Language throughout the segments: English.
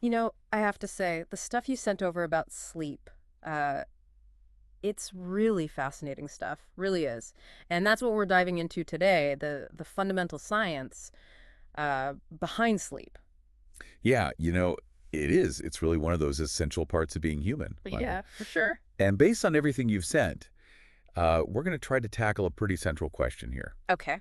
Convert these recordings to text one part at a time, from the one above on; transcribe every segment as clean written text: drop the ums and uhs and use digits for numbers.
I have to say, the stuff you sent over about sleep, uh, it's really fascinating stuff, really is. And that's what we're diving into today, the fundamental science behind sleep. Yeah, it is. It's really one of those essential parts of being human. Yeah, for sure. And based on everything you've sent, we're going to try to tackle a pretty central question here. Okay.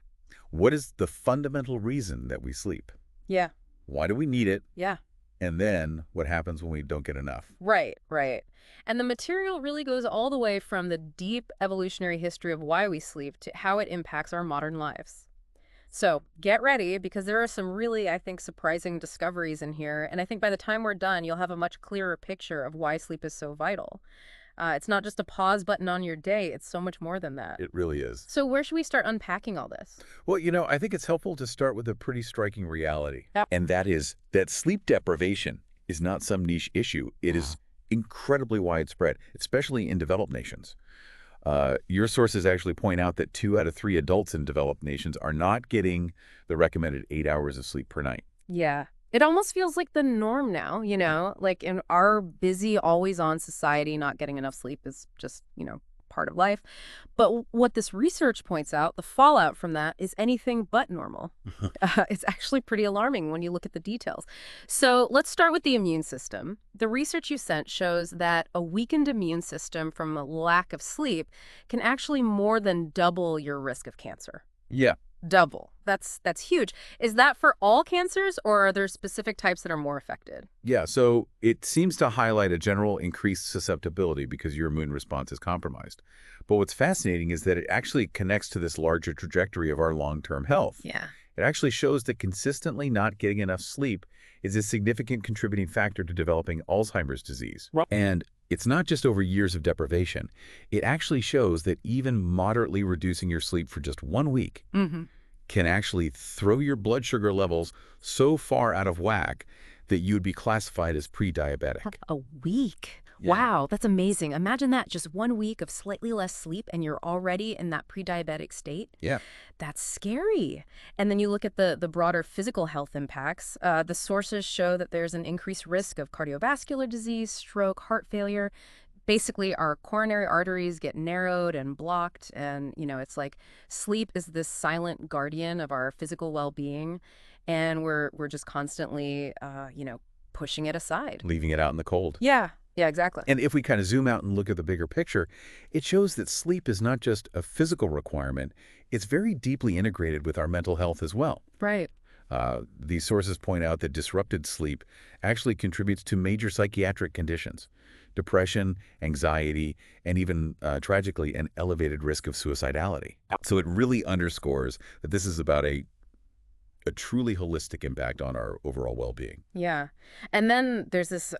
What is the fundamental reason that we sleep? Yeah, Why do we need it? yeah. And then what happens when we don't get enough? Right, right. And the material really goes all the way from the deep evolutionary history of why we sleep to how it impacts our modern lives. So get ready because there are some really, I think, surprising discoveries in here. And I think by the time we're done, you'll have a much clearer picture of why sleep is so vital. It's not just a pause button on your day, it's so much more than that. It really is. So, where should we start unpacking all this? Well, I think it's helpful to start with a pretty striking reality, Yep. and that is that sleep deprivation is not some niche issue. It is incredibly widespread, especially in developed nations. Your sources actually point out that 2 out of 3 adults in developed nations are not getting the recommended 8 hours of sleep per night. Yeah. It almost feels like the norm now, like in our busy, always on society, not getting enough sleep is just, part of life. But what this research points out, the fallout from that is anything but normal. It's actually pretty alarming when you look at the details. So let's start with the immune system. The research you sent shows that a weakened immune system from a lack of sleep can actually more than double your risk of cancer. Yeah. Double. That's huge. Is that for all cancers or are there specific types that are more affected? Yeah, so it seems to highlight a general increased susceptibility because your immune response is compromised. But what's fascinating is that it actually connects to this larger trajectory of our long-term health. Yeah. It actually shows that consistently not getting enough sleep is a significant contributing factor to developing Alzheimer's disease. Right. And it's not just over years of deprivation. It actually shows that even moderately reducing your sleep for just 1 week Mm-hmm. can actually throw your blood sugar levels so far out of whack that you would be classified as pre-diabetic. A week. Yeah. Wow, that's amazing. Imagine that, just 1 week of slightly less sleep and you're already in that pre-diabetic state. Yeah. That's scary. And then you look at the broader physical health impacts. The sources show that there's an increased risk of cardiovascular disease, stroke, heart failure. Basically, our coronary arteries get narrowed and blocked. And, it's like sleep is this silent guardian of our physical well-being. And we're just constantly, pushing it aside. Leaving it out in the cold. Yeah. Yeah, exactly. And if we kind of zoom out and look at the bigger picture, it shows that sleep is not just a physical requirement, it's very deeply integrated with our mental health as well. Right. These sources point out that disrupted sleep actually contributes to major psychiatric conditions, depression, anxiety, and even, tragically, an elevated risk of suicidality. So it really underscores that this is about a truly holistic impact on our overall well-being. Yeah. And then there's this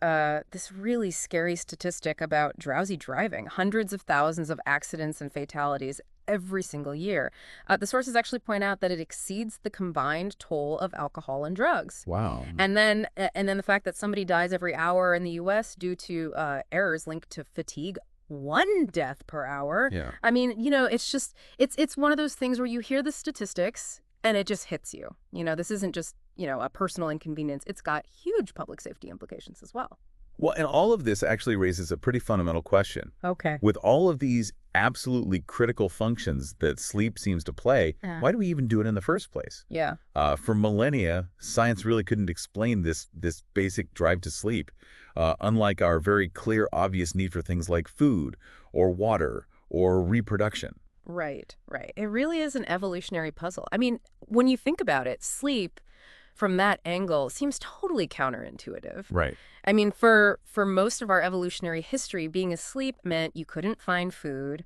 really scary statistic about drowsy driving. Hundreds of thousands of accidents and fatalities every single year. The sources actually point out that it exceeds the combined toll of alcohol and drugs. Wow. And then the fact that somebody dies every hour in the US due to errors linked to fatigue. One death per hour. Yeah. I mean, it's one of those things where you hear the statistics and it just hits you. This isn't just, a personal inconvenience. It's got huge public safety implications as well. Well, and all of this actually raises a pretty fundamental question. Okay. With all of these absolutely critical functions that sleep seems to play, Yeah. why do we even do it in the first place? Yeah. For millennia, science really couldn't explain this basic drive to sleep, unlike our very clear, obvious need for things like food or water or reproduction. Right, right. It really is an evolutionary puzzle. I mean, when you think about it, sleep from that angle seems totally counterintuitive. Right. I mean, for most of our evolutionary history, being asleep meant you couldn't find food,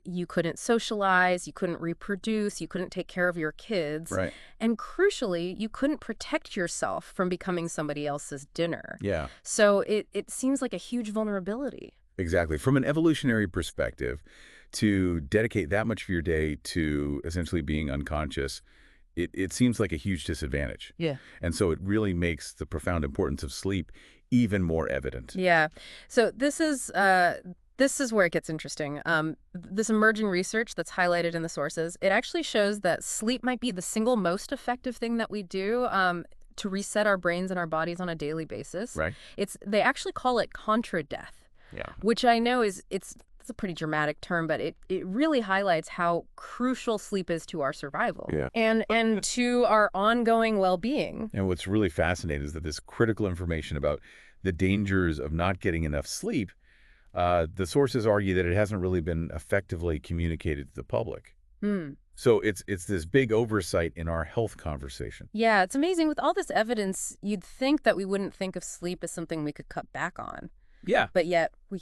you couldn't socialize, you couldn't reproduce, you couldn't take care of your kids, Right. and crucially, you couldn't protect yourself from becoming somebody else's dinner. Yeah, So it seems like a huge vulnerability. exactly. From an evolutionary perspective, to dedicate that much of your day to essentially being unconscious, it seems like a huge disadvantage. Yeah. And so it really makes the profound importance of sleep even more evident. Yeah. So this is where it gets interesting. This emerging research that's highlighted in the sources, it actually shows that sleep might be the single most effective thing that we do to reset our brains and our bodies on a daily basis. Right. They actually call it contra-death, Yeah. which I know it's a pretty dramatic term, but it really highlights how crucial sleep is to our survival. Yeah. And to our ongoing well-being. And what's really fascinating is that this critical information about the dangers of not getting enough sleep, the sources argue that it hasn't really been effectively communicated to the public. Hmm. So it's this big oversight in our health conversation. Yeah, it's amazing. With all this evidence, you'd think that we wouldn't think of sleep as something we could cut back on. Yeah. But yet we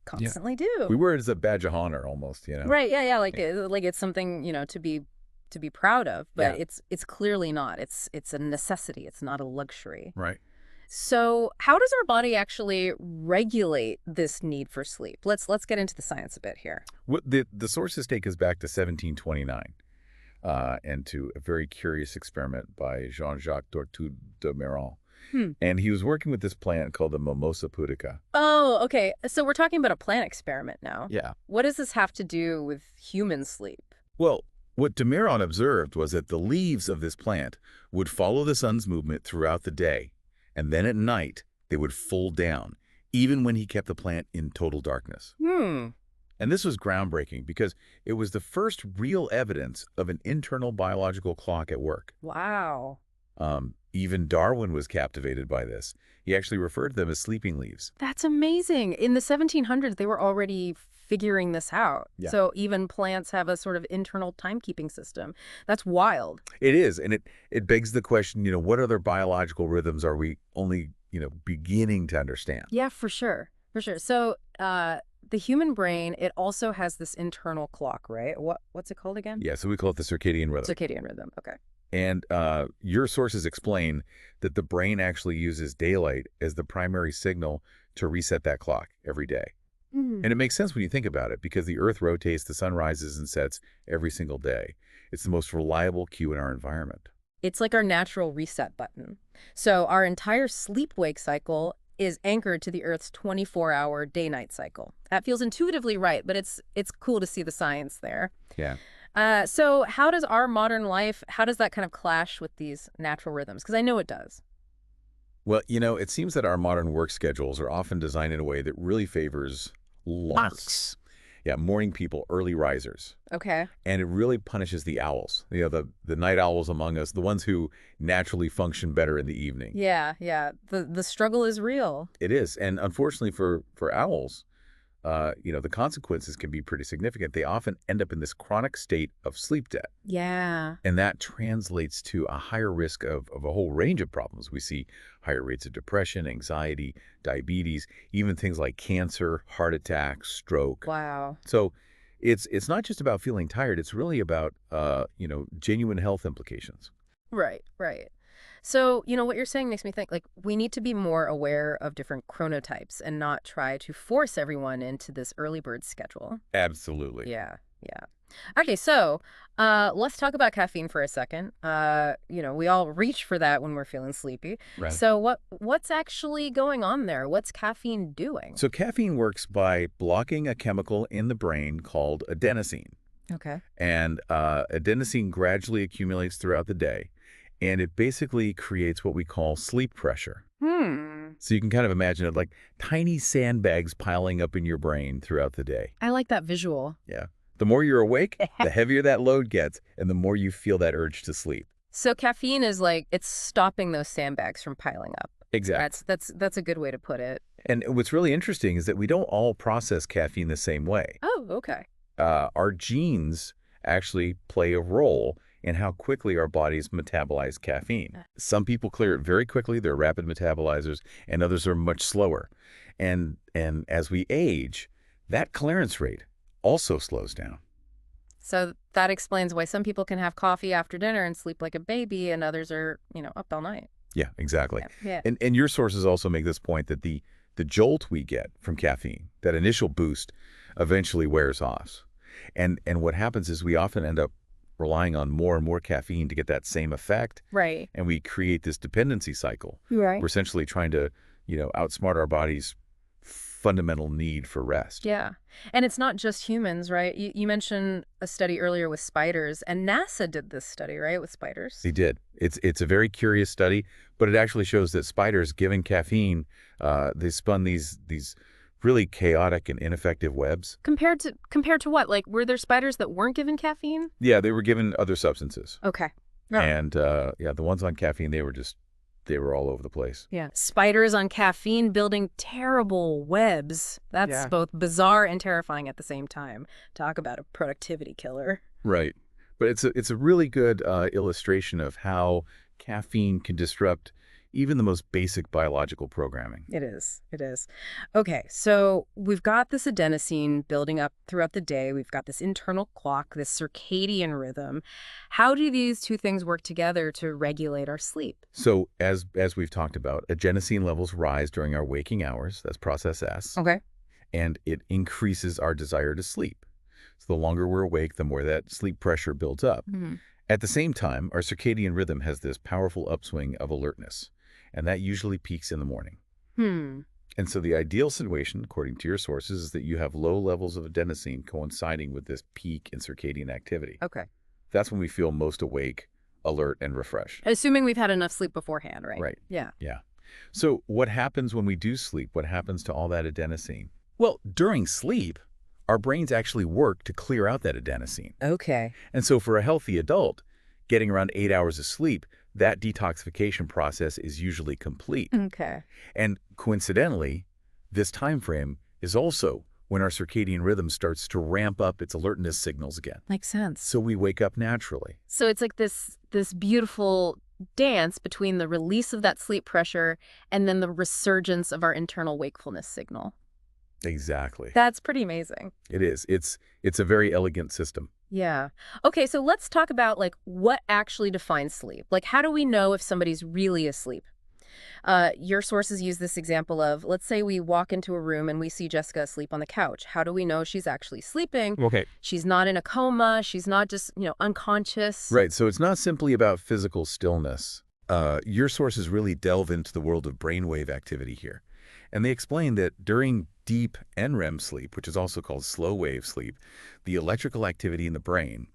constantly do. We wear it as a badge of honor almost, Right, yeah, like it's something, to be proud of, but Yeah. it's clearly not. It's a necessity. It's not a luxury. Right. So, how does our body actually regulate this need for sleep? Let's get into the science a bit here. What the sources take us back to 1729 and to a very curious experiment by Jean-Jacques Tortue de Méran. And he was working with this plant called the Mimosa pudica. Oh, okay. So we're talking about a plant experiment now. Yeah. What does this have to do with human sleep? Well, what de Méran observed was that the leaves of this plant would follow the sun's movement throughout the day, and then at night they would fold down, even when he kept the plant in total darkness. And this was groundbreaking because it was the first real evidence of an internal biological clock at work. Wow. Even Darwin was captivated by this. He actually referred to them as sleeping leaves. That's amazing. In the 1700s, they were already figuring this out. Yeah. So even plants have a sort of internal timekeeping system. That's wild. It is, and it begs the question, what other biological rhythms are we only, beginning to understand? Yeah, for sure. For sure. So the human brain, it also has this internal clock, right? What's it called again? Yeah, so we call it the circadian rhythm. Circadian rhythm. Okay. And your sources explain that the brain actually uses daylight as the primary signal to reset that clock every day. And it makes sense when you think about it, because the Earth rotates, the sun rises and sets every single day. It's the most reliable cue in our environment. It's like our natural reset button. So our entire sleep-wake cycle is anchored to the Earth's 24-hour day-night cycle. That feels intuitively right, but it's cool to see the science there. Yeah. So how does our modern life, how does that kind of clash with these natural rhythms? Because I know it does. Well, it seems that our modern work schedules are often designed in a way that really favors larks. Yeah, morning people, early risers. Okay. And it really punishes the owls, the night owls among us, the ones who naturally function better in the evening. Yeah. The struggle is real. It is. And unfortunately for owls, the consequences can be pretty significant. They often end up in this chronic state of sleep debt. Yeah. And that translates to a higher risk of a whole range of problems. We see higher rates of depression, anxiety, diabetes, even things like cancer, heart attack, stroke. Wow. So it's not just about feeling tired. It's really about, genuine health implications. Right. So, what you're saying makes me think, like, we need to be more aware of different chronotypes and not try to force everyone into this early bird schedule. Absolutely. Yeah. Okay, so let's talk about caffeine for a second. We all reach for that when we're feeling sleepy. Right. So what's actually going on there? What's caffeine doing? So caffeine works by blocking a chemical in the brain called adenosine. Okay. And adenosine gradually accumulates throughout the day. And it basically creates what we call sleep pressure. So you can kind of imagine it like tiny sandbags piling up in your brain throughout the day. I like that visual. Yeah. The more you're awake, the heavier that load gets, and the more you feel that urge to sleep. So caffeine is like, it's stopping those sandbags from piling up. Exactly. That's a good way to put it. And what's really interesting is that we don't all process caffeine the same way. Oh, okay. Our genes actually play a role in how quickly our bodies metabolize caffeine. Some people clear it very quickly, they're rapid metabolizers, and others are much slower. And as we age, that clearance rate also slows down. So that explains why some people can have coffee after dinner and sleep like a baby, and others are, up all night. Yeah, exactly. Yeah. And your sources also make this point that the jolt we get from caffeine, that initial boost, eventually wears off. And what happens is we often end up relying on more and more caffeine to get that same effect. Right. And we create this dependency cycle. Right. We're essentially trying to, outsmart our bodies fundamental need for rest. Yeah. And it's not just humans, right? You mentioned a study earlier with spiders, and NASA did this study, right, with spiders? They did. It's a very curious study, but it actually shows that spiders, given caffeine, they spun these really chaotic and ineffective webs. Compared to what? Like, were there spiders that weren't given caffeine? Yeah, they were given other substances. Okay. Yeah. And yeah, the ones on caffeine, they were all over the place. Yeah. Spiders on caffeine building terrible webs. That's Yeah. both bizarre and terrifying at the same time. Talk about a productivity killer. Right. But it's a really good illustration of how caffeine can disrupt even the most basic biological programming. It is. It is. Okay, so we've got this adenosine building up throughout the day. We've got this internal clock, this circadian rhythm. How do these two things work together to regulate our sleep? So as we've talked about, adenosine levels rise during our waking hours. That's process S. Okay. And it increases our desire to sleep. So the longer we're awake, the more that sleep pressure builds up. At the same time, our circadian rhythm has this powerful upswing of alertness, and that usually peaks in the morning. Hmm. And so the ideal situation, according to your sources, is that you have low levels of adenosine coinciding with this peak in circadian activity. Okay. That's when we feel most awake, alert, and refreshed. Assuming we've had enough sleep beforehand, right? Right. Yeah. Yeah. So what happens when we do sleep? What happens to all that adenosine? Well, during sleep, our brains actually work to clear out that adenosine. Okay. And so for a healthy adult, getting around 8 hours of sleep, that detoxification process is usually complete. Okay. And coincidentally, this time frame is also when our circadian rhythm starts to ramp up its alertness signals again. Makes sense. So we wake up naturally. So it's like this beautiful dance between the release of that sleep pressure and then the resurgence of our internal wakefulness signal. Exactly. That's pretty amazing. It is. It's a very elegant system. Yeah. Okay, so let's talk about like what actually defines sleep. Like, how do we know if somebody's really asleep? Your sources use this example of, let's say we walk into a room and we see Jessica asleep on the couch. How do we know she's actually sleeping? Okay. She's not in a coma. She's not just, unconscious. Right. So it's not simply about physical stillness. Your sources really delve into the world of brainwave activity here. And they explain that during deep NREM sleep, which is also called slow wave sleep, the electrical activity in the brain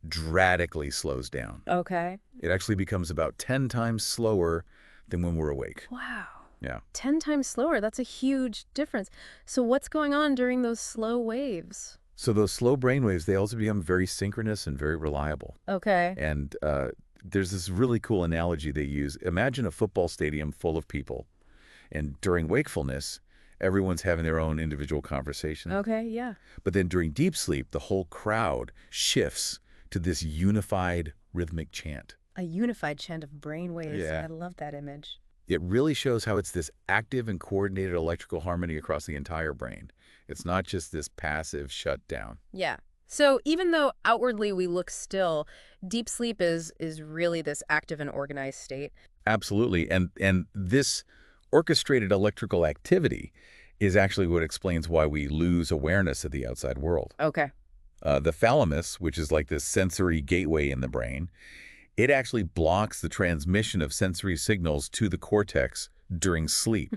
drastically slows down. Okay. It actually becomes about 10 times slower than when we're awake. Wow. Yeah. 10 times slower. That's a huge difference. So what's going on during those slow waves? So those slow brain waves, they also become very synchronous and very reliable. Okay. And there's this really cool analogy they use. Imagine a football stadium full of people. And during wakefulness, everyone's having their own individual conversation. Okay, yeah. But then during deep sleep, the whole crowd shifts to this unified rhythmic chant. A unified chant of brainwaves. Yeah. I love that image. It really shows how it's this active and coordinated electrical harmony across the entire brain. It's not just this passive shutdown. Yeah. So even though outwardly we look still, deep sleep is really this active and organized state. Absolutely. And this orchestrated electrical activity is actually what explains why we lose awareness of the outside world. Okay. The thalamus, which is like this sensory gateway in the brain, it actually blocks the transmission of sensory signals to the cortex during sleep.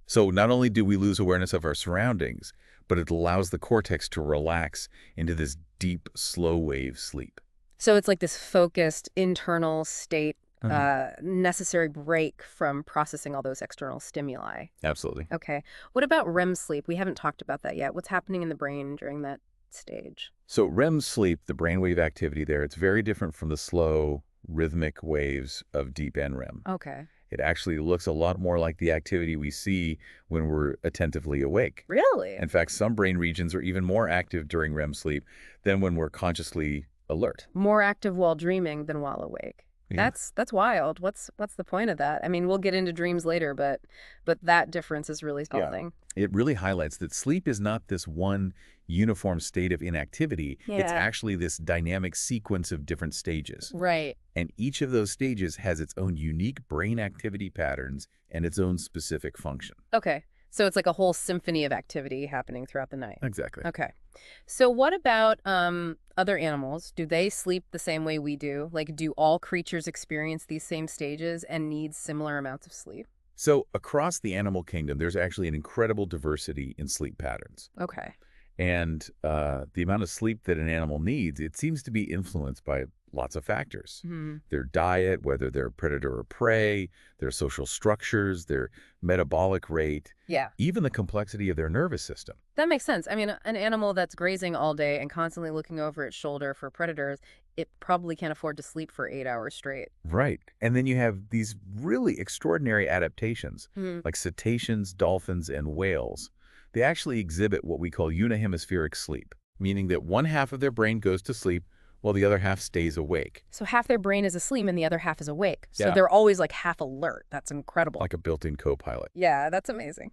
So not only do we lose awareness of our surroundings, but it allows the cortex to relax into this deep, slow wave sleep. So it's like this focused internal state, necessary break from processing all those external stimuli. Absolutely. Okay. What about REM sleep? We haven't talked about that yet. What's happening in the brain during that stage? So REM sleep, the brainwave activity there, it's very different from the slow, rhythmic waves of deep NREM. Okay. It actually looks a lot more like the activity we see when we're attentively awake. Really? In fact, some brain regions are even more active during REM sleep than when we're consciously alert. More active while dreaming than while awake. Yeah. That's wild. What's the point of that? I mean, we'll get into dreams later, but that difference is really something. It really highlights that sleep is not this one uniform state of inactivity. It's actually this dynamic sequence of different stages. Right. And each of those stages has its own unique brain activity patterns and its own specific function. Okay. So it's like a whole symphony of activity happening throughout the night. Exactly. Okay. So what about other animals? Do they sleep the same way we do? Like, do all creatures experience these same stages and need similar amounts of sleep? So across the animal kingdom, there's actually an incredible diversity in sleep patterns. Okay. And the amount of sleep that an animal needs, it seems to be influenced by lots of factors. Hmm. Their diet, whether they're predator or prey, their social structures, their metabolic rate, Yeah. even the complexity of their nervous system. That makes sense. I mean, an animal that's grazing all day and constantly looking over its shoulder for predators, it probably can't afford to sleep for 8 hours straight. Right. And then you have these really extraordinary adaptations, Hmm. like cetaceans, dolphins, and whales. They actually exhibit what we call unihemispheric sleep, meaning that one half of their brain goes to sleep while the other half stays awake, So half their brain is asleep and the other half is awake. So Yeah. they're always like half alert. That's incredible. like a built-in co-pilot. Yeah, that's amazing.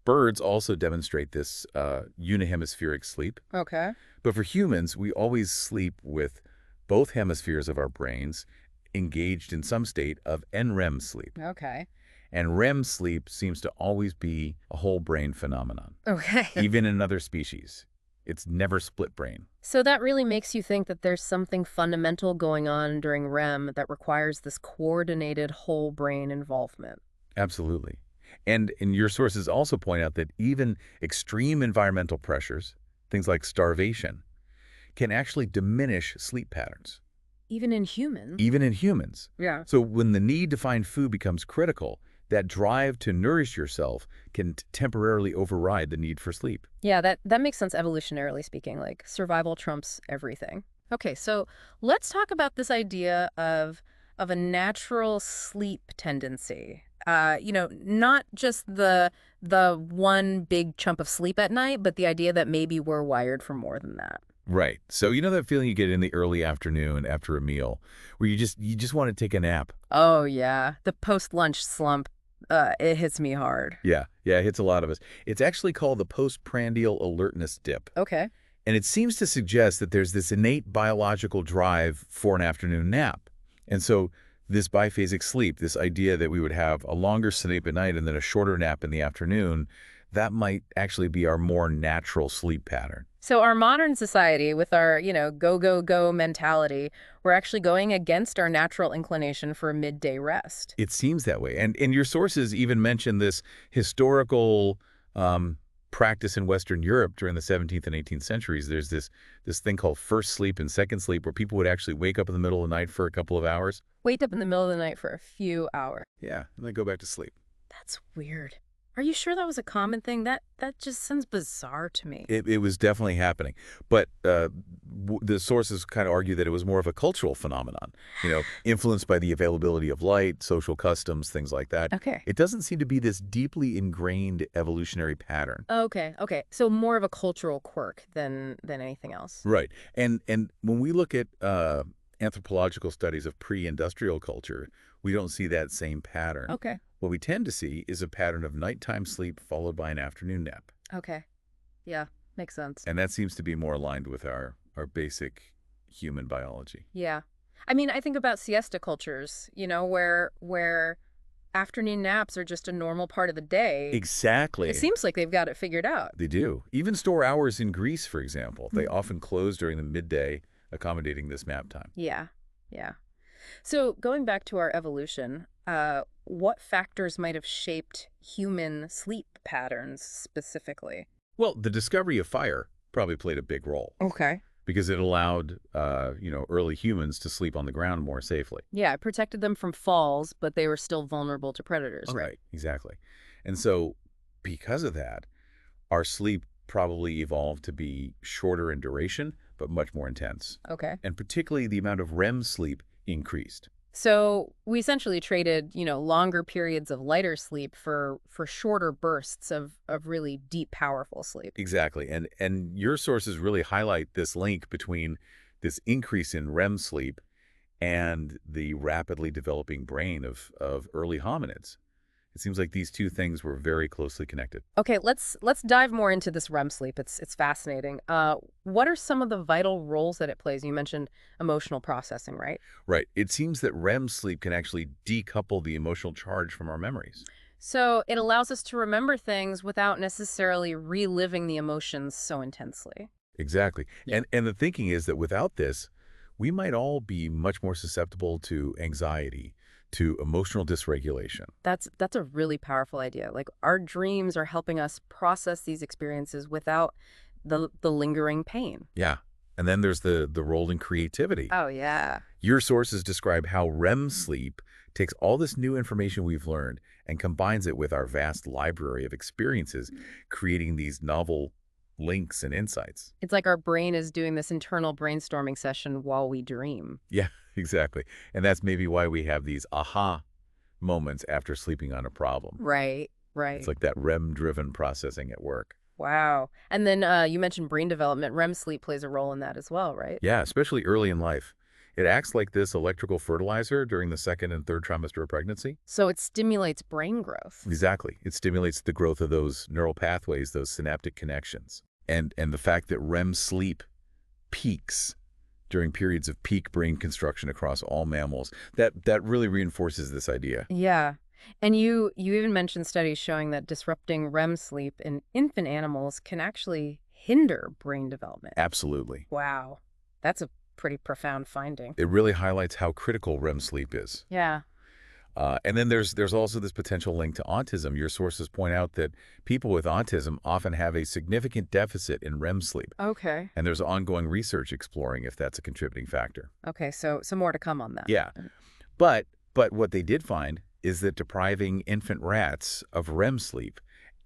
Birds also demonstrate this unihemispheric sleep. Okay. But for humans, we always sleep with both hemispheres of our brains engaged in some state of NREM sleep. Okay. And REM sleep seems to always be a whole brain phenomenon, Okay. even in other species. It's never split brain. So that really makes you think that there's something fundamental going on during REM that requires this coordinated whole brain involvement. Absolutely. And your sources also point out that even extreme environmental pressures, things like starvation, can actually diminish sleep patterns, Even in humans. even in humans. Yeah. So when the need to find food becomes critical, that drive to nourish yourself can temporarily override the need for sleep. Yeah, that makes sense evolutionarily speaking. Like survival trumps everything. Okay, so let's talk about this idea of a natural sleep tendency. Not just the one big chunk of sleep at night, but the idea that maybe we're wired for more than that. Right. So you know that feeling you get in the early afternoon after a meal where you just want to take a nap? Oh yeah, the post-lunch slump, it hits me hard. Yeah. Yeah, it hits a lot of us. It's actually called the postprandial alertness dip. Okay. And it seems to suggest that there's this innate biological drive for an afternoon nap. And so this biphasic sleep, this idea that we would have a longer sleep at night and then a shorter nap in the afternoon, that might actually be our more natural sleep pattern. So our modern society with our, go, go, go mentality, we're actually going against our natural inclination for a midday rest. It seems that way. And your sources even mention this historical practice in Western Europe during the 17th and 18th centuries. There's this thing called first sleep and second sleep where people would actually wake up in the middle of the night for a couple of hours. Wake up in the middle of the night for a few hours. Yeah, and then go back to sleep. That's weird. Are you sure that was a common thing? That just sounds bizarre to me. It was definitely happening. But the sources kind of argue that it was more of a cultural phenomenon, influenced by the availability of light, social customs, things like that. Okay. It doesn't seem to be this deeply ingrained evolutionary pattern. Okay. So more of a cultural quirk than anything else. Right. And when we look at anthropological studies of pre-industrial culture, we don't see that same pattern. Okay. What we tend to see is a pattern of nighttime sleep followed by an afternoon nap. Okay. Yeah, makes sense. And that seems to be more aligned with our basic human biology. Yeah. I mean, I think about siesta cultures, where afternoon naps are just a normal part of the day. Exactly. It seems like they've got it figured out. They do. Even store hours in Greece, for example, they often close during the midday, accommodating this nap time. Yeah. So going back to our evolution, what factors might have shaped human sleep patterns specifically? Well, the discovery of fire probably played a big role Okay. because it allowed, early humans to sleep on the ground more safely. Yeah, it protected them from falls, but they were still vulnerable to predators, right? Right, exactly. And so because of that, our sleep probably evolved to be shorter in duration, but much more intense. Okay. And particularly the amount of REM sleep increased. So we essentially traded, longer periods of lighter sleep for shorter bursts of really deep, powerful sleep. Exactly. And your sources really highlight this link between this increase in REM sleep and the rapidly developing brain of early hominids. It seems like these two things were very closely connected. Okay, let's dive more into this REM sleep. It's fascinating. What are some of the vital roles that it plays? You mentioned emotional processing, right? Right. It seems that REM sleep can actually decouple the emotional charge from our memories. So it allows us to remember things without necessarily reliving the emotions so intensely. Exactly. Yeah. And the thinking is that without this, we might all be much more susceptible to anxiety, to emotional dysregulation. That's a really powerful idea. Like our dreams are helping us process these experiences without the lingering pain. Yeah. And then there's the role in creativity. Oh, yeah. Your sources describe how REM sleep takes all this new information we've learned and combines it with our vast library of experiences, creating these novel links and insights. It's like our brain is doing this internal brainstorming session while we dream. Yeah, exactly. And that's maybe why we have these aha moments after sleeping on a problem. Right, It's right. like that REM-driven processing at work. Wow. And then you mentioned brain development. REM sleep plays a role in that as well, right? Yeah, especially early in life. It acts like this electrical fertilizer during the second and third trimester of pregnancy. So it stimulates brain growth. Exactly. It stimulates the growth of those neural pathways, those synaptic connections. And the fact that REM sleep peaks during periods of peak brain construction across all mammals, that really reinforces this idea. Yeah. And you even mentioned studies showing that disrupting REM sleep in infant animals can actually hinder brain development. Absolutely. Wow. That's a pretty profound finding. It really highlights how critical REM sleep is. Yeah. And then there's also this potential link to autism. Your sources point out that people with autism often have a significant deficit in REM sleep. Okay. And there's ongoing research exploring if that's a contributing factor. Okay, so some more to come on that. Yeah. But what they did find is that depriving infant rats of REM sleep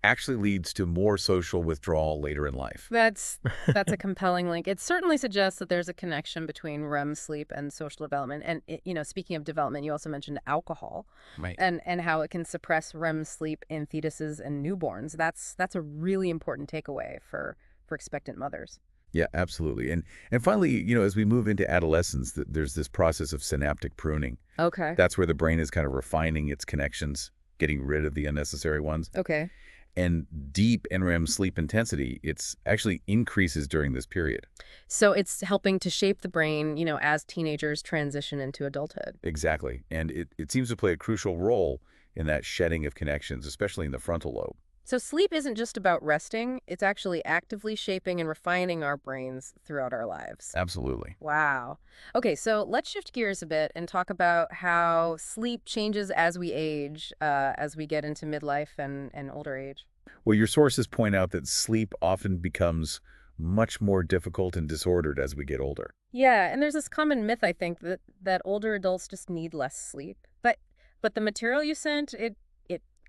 actually leads to more social withdrawal later in life. That's a compelling link. It certainly suggests that there's a connection between REM sleep and social development. And speaking of development, you also mentioned alcohol Right. and how it can suppress REM sleep in fetuses and newborns. That's a really important takeaway for expectant mothers. Yeah, absolutely. And finally, as we move into adolescence, there's this process of synaptic pruning. Okay. That's where the brain is kind of refining its connections, getting rid of the unnecessary ones. Okay. And deep NREM sleep intensity, it's actually increases during this period. So it's helping to shape the brain, as teenagers transition into adulthood. Exactly. And it seems to play a crucial role in that shedding of connections, especially in the frontal lobe. So sleep isn't just about resting, it's actually actively shaping and refining our brains throughout our lives. Absolutely. Wow. Okay, so let's shift gears a bit and talk about how sleep changes as we age, as we get into midlife and older age. Well, your sources point out that sleep often becomes much more difficult and disordered as we get older. Yeah, and there's this common myth, I think, that older adults just need less sleep. But the material you sent, it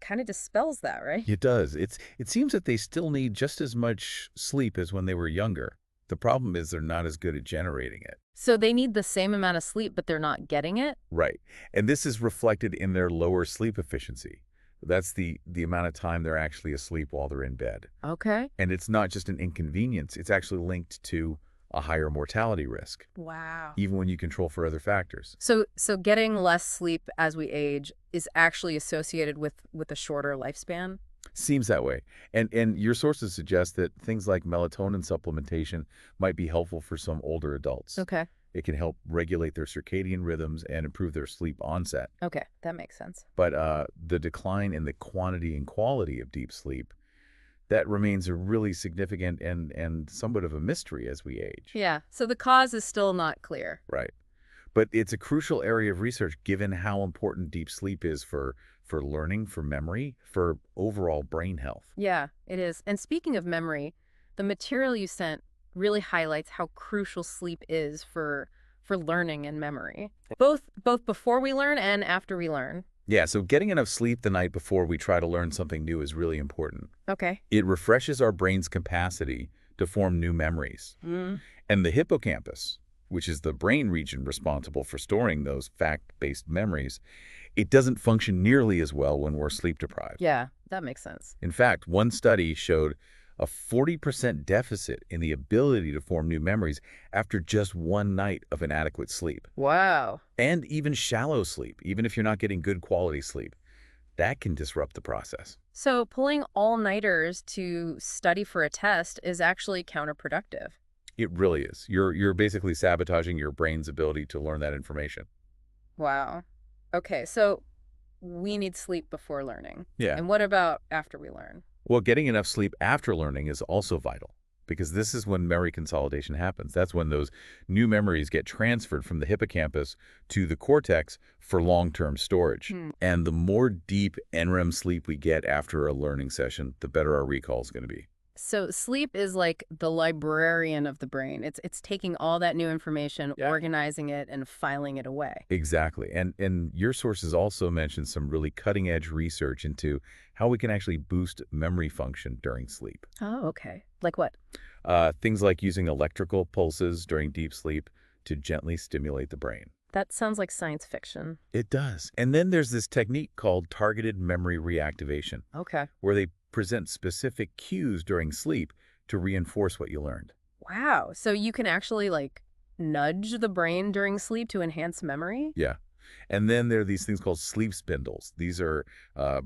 kind of dispels that, right? It does. It seems that they still need just as much sleep as when they were younger. The problem is they're not as good at generating it. So they need the same amount of sleep, but they're not getting it? Right. And this is reflected in their lower sleep efficiency. That's the amount of time they're actually asleep while they're in bed. Okay. And it's not just an inconvenience. It's actually linked to a higher mortality risk, Wow. even when you control for other factors. So getting less sleep as we age is actually associated with a shorter lifespan? Seems that way. And your sources suggest that things like melatonin supplementation might be helpful for some older adults. Okay. It can help regulate their circadian rhythms and improve their sleep onset. Okay, that makes sense. But the decline in the quantity and quality of deep sleep, that remains a really significant and somewhat of a mystery as we age. Yeah, so the cause is still not clear. Right. But it's a crucial area of research given how important deep sleep is for learning, for memory, for overall brain health. Yeah, it is. And speaking of memory, the material you sent really highlights how crucial sleep is for learning and memory. Both before we learn and after we learn. Yeah, so getting enough sleep the night before we try to learn something new is really important. Okay. It refreshes our brain's capacity to form new memories. Mm. And the hippocampus, which is the brain region responsible for storing those fact-based memories, it doesn't function nearly as well when we're sleep deprived. Yeah, that makes sense. In fact, one study showed a 40% deficit in the ability to form new memories after just one night of inadequate sleep. Wow. And even shallow sleep, even if you're not getting good quality sleep, that can disrupt the process. So pulling all-nighters to study for a test is actually counterproductive. It really is. You're basically sabotaging your brain's ability to learn that information. Wow. Okay, so we need sleep before learning. Yeah. And what about after we learn? Well, getting enough sleep after learning is also vital. because this is when memory consolidation happens. That's when those new memories get transferred from the hippocampus to the cortex for long-term storage. Hmm. And the more deep NREM sleep we get after a learning session, the better our recall is going to be. So sleep is like the librarian of the brain. It's taking all that new information, Yeah. organizing it, and filing it away. Exactly. And your sources also mentioned some really cutting-edge research into how we can actually boost memory function during sleep. Oh, okay. Like what? Things like using electrical pulses during deep sleep to gently stimulate the brain. That sounds like science fiction. It does. And then there's this technique called targeted memory reactivation, Okay. where they present specific cues during sleep to reinforce what you learned. Wow. So you can actually like nudge the brain during sleep to enhance memory? Yeah. And then there are these things called sleep spindles. These are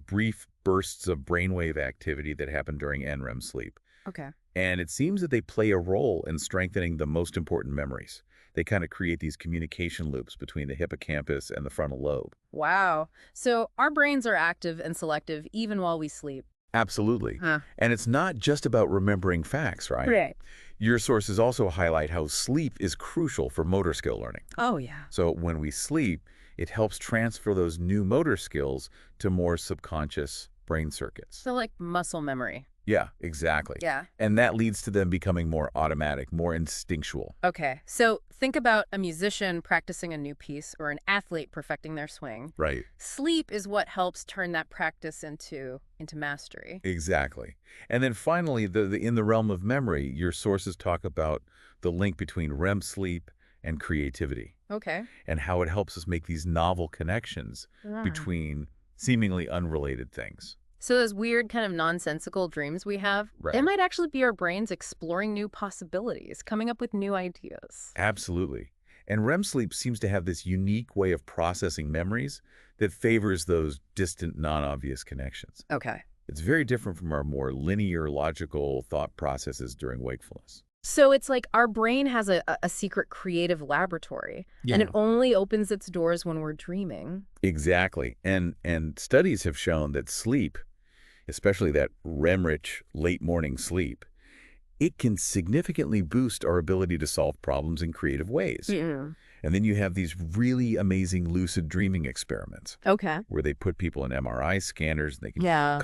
brief bursts of brainwave activity that happen during NREM sleep. Okay. And it seems that they play a role in strengthening the most important memories. They kind of create these communication loops between the hippocampus and the frontal lobe. Wow. So our brains are active and selective even while we sleep. Absolutely. Huh. And it's not just about remembering facts, right? Right. Your sources also highlight how sleep is crucial for motor skill learning. Oh, yeah. So when we sleep, it helps transfer those new motor skills to more subconscious brain circuits. So like muscle memory. Yeah, exactly. Yeah. And that leads to them becoming more automatic, more instinctual. Okay. So think about a musician practicing a new piece or an athlete perfecting their swing. Right. Sleep is what helps turn that practice into mastery. Exactly. And then finally, in the realm of memory, your sources talk about the link between REM sleep and creativity Okay. and how it helps us make these novel connections Ah. between seemingly unrelated things. So those weird kind of nonsensical dreams we have, Right. they might actually be our brains exploring new possibilities, coming up with new ideas. Absolutely. And REM sleep seems to have this unique way of processing memories that favors those distant, non-obvious connections. Okay. It's very different from our more linear, logical thought processes during wakefulness. So it's like our brain has a secret creative laboratory, and it only opens its doors when we're dreaming. Exactly. And studies have shown that sleep, especially that REM-rich late morning sleep, it can significantly boost our ability to solve problems in creative ways. Yeah. And then you have these really amazing lucid dreaming experiments Okay. where they put people in MRI scanners and they can Yeah.